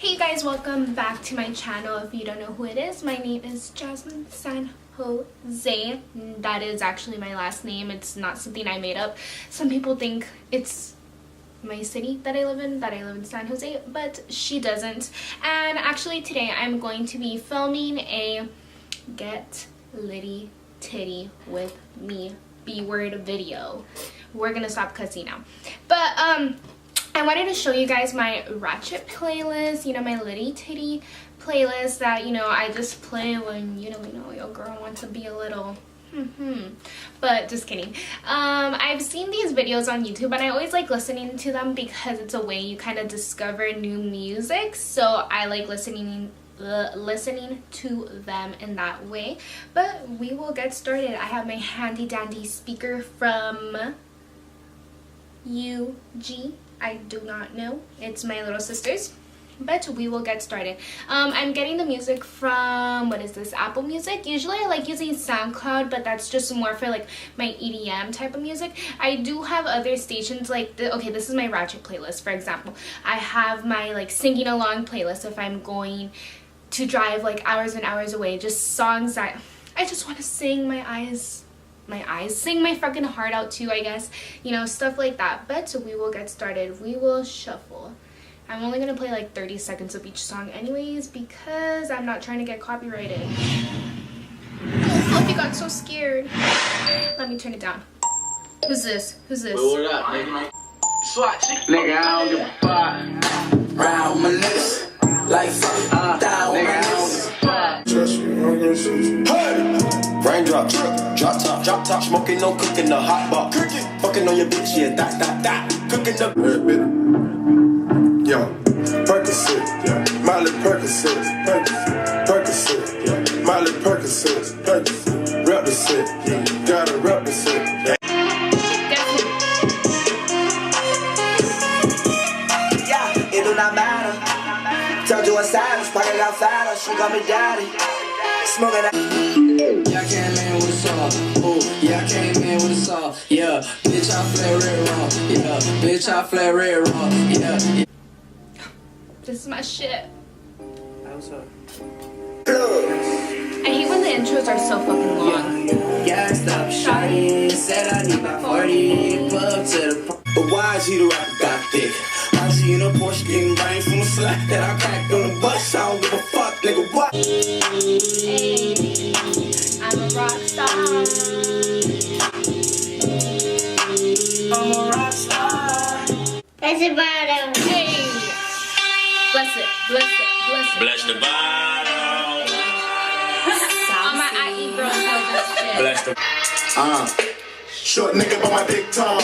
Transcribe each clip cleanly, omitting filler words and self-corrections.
Hey guys, welcome back to my channel. If you don't know who it is, my name is Jasmine San Jose. That is actually my last name. It's not something I made up. Some people think it's my city that I live in San Jose, but she doesn't. And actually today I'm going to be filming a Get Litty Titty with Me B-word video. We're gonna stop cussing now. But I wanted to show you guys my Ratchet playlist, you know, my Litty Titty playlist that, you know, I just play when, you know, your girl wants to be a little but just kidding. I've seen these videos on YouTube and I always like listening to them because it's a way you kind of discover new music, so I like listening to them in that way. But we will get started. I have my handy dandy speaker from UG. I do not know. It's my little sister's. But we will get started. I'm getting the music from, what is this, Apple Music. Usually I like using SoundCloud, but that's just more for like my EDM type of music. I do have other stations like, okay, this is my Ratchet playlist, for example. I have my like singing along playlist if I'm going to drive like hours and hours away. Just songs that I just want to sing sing my fucking heart out to, I guess. You know, stuff like that. But we will get started. We will shuffle. I'm only gonna play like 30 seconds of each song anyways because I'm not trying to get copyrighted. Oh, Fluffy got so scared. Let me turn it down. Who's this? Who's this? What up, nigga? Nigga, I don't give a fuck. Round my lips, like fuck, down my lips. Trust me, hey! Raindrop, drop top, smoking, no cooking, the hot bar. Fucking on your bitch, yeah, that. Cooking up. Yo, Percocet, yeah. Miley Percocet, Percocet, yeah. Miley Percocet, represent, yeah. Gotta represent, yeah. Yeah, it do not matter. Turned to a savage, pocket got fatter. She got me daddy, smoking that. Yeah, I came in with a song. Oh, yeah, I came in with a song. Yeah, bitch, I flare red raw. Yeah, bitch, I flare red raw. Yeah. This is my shit. What's up? I hate when the intros are so fucking long. Yeah, stop shawty. Said I need my 40. Pull up to the. But why is he the rapper got thick? Why is he in a Porsche getting rain from a slack that I cracked on the bus? I don't give a fuck, nigga. What? Hey, I'm a rock star. I'm a rock star. That's about it. Hey. Bless it, bless it, bless it. Bless the bottle. All my IE girls know this shit. Bless the. Short nigga, but my dick tall.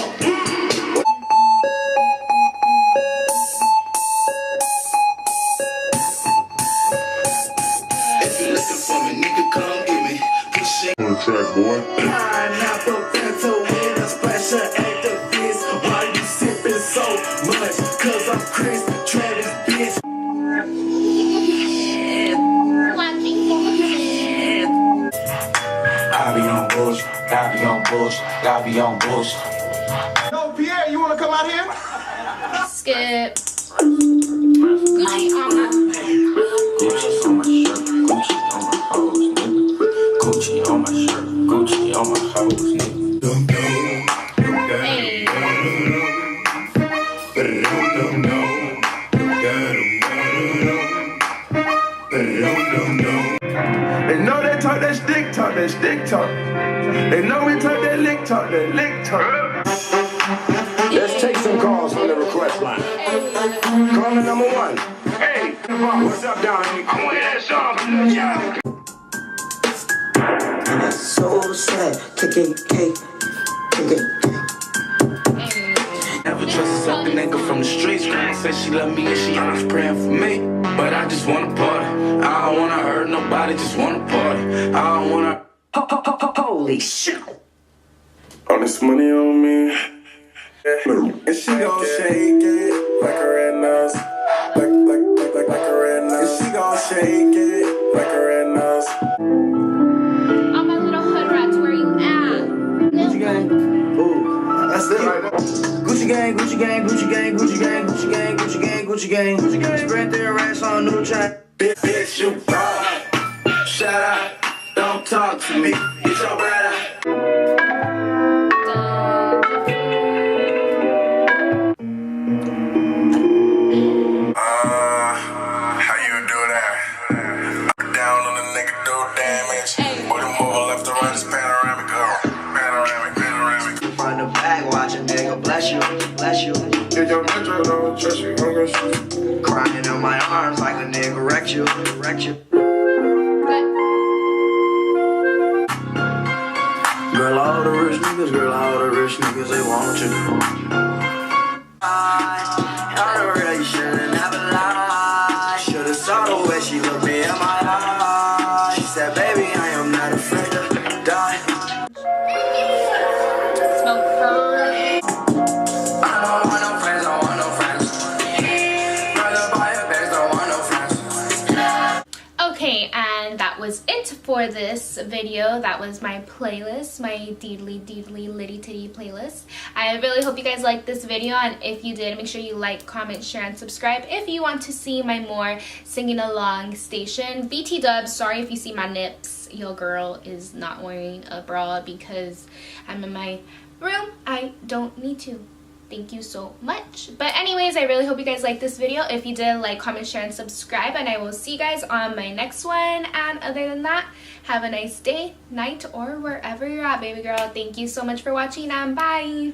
If you looking for me, nigga, come get me. Put shit On the track, boy. Pineapple, Fanta, with a splash of activist. Why you sipping so much? Cause I'm Chris Travis, bitch. I be on bullshit. Yo, Pierre, you wanna come out here? Skip. Gucci on my. Gucci on my shirt, Gucci on my hoes, nigga. Gucci on my shirt, Gucci on my hoes, nigga. Hey. They know they talk that stick talk, They know we talk that lick talk, Let's take some calls from the request line. Caller number 1. Hey, what's up down here? I want that song. Yeah. And that's so sad. KKK. Never trusted something nigga from the streets. Grandma said she love me and she always praying for me. But I just wanna party. I don't wanna hurt nobody, just wanna party. I don't wanna. Holy shit. All this money on me. And she gon' shake it like a red nose. Like a red nose. And she gon' shake it like a red nose. All my little hood rats, where you at? Gucci gang. Ooh, that's it right there. Gucci gang, Gucci gang, Gucci gang, Gucci gang, Gucci gang, Gucci gang, Gucci gang. Spread their racks on new chain. Bitch, you fraud. Shut up, don't talk to me. Get your bread out. How you do that? Down on the nigga, do damage. Boy, the move left to right is panoramic, panoramic. Front the back, watch a nigga bless you, bless you. If your metro don't trust you, I'm gonna shoot. Crying in my arms like a nigga wrecked you, wrecked you. Girl, all the rich niggas, they want you. I heard you should've never lied. Should've saw the way she looked me in my eyes. She said, baby, I am not afraid to die. Smoke her. I don't want no friends, don't want no friends. Brother, buy your bags, don't want no friends. Okay, and that was it for this video. That was my playlist, my deedly litty titty playlist. I really hope you guys liked this video, and if you did, make sure you like, comment, share, and subscribe if you want to see my more singing along station. BT dubs, sorry if you see my nips. Your girl is not wearing a bra because I'm in my room. I don't need to. Thank you so much. But anyways, I really hope you guys liked this video. If you did, like, comment, share, and subscribe, and I will see you guys on my next one. And other than that, have a nice day, night, or wherever you're at, baby girl. Thank you so much for watching, and bye.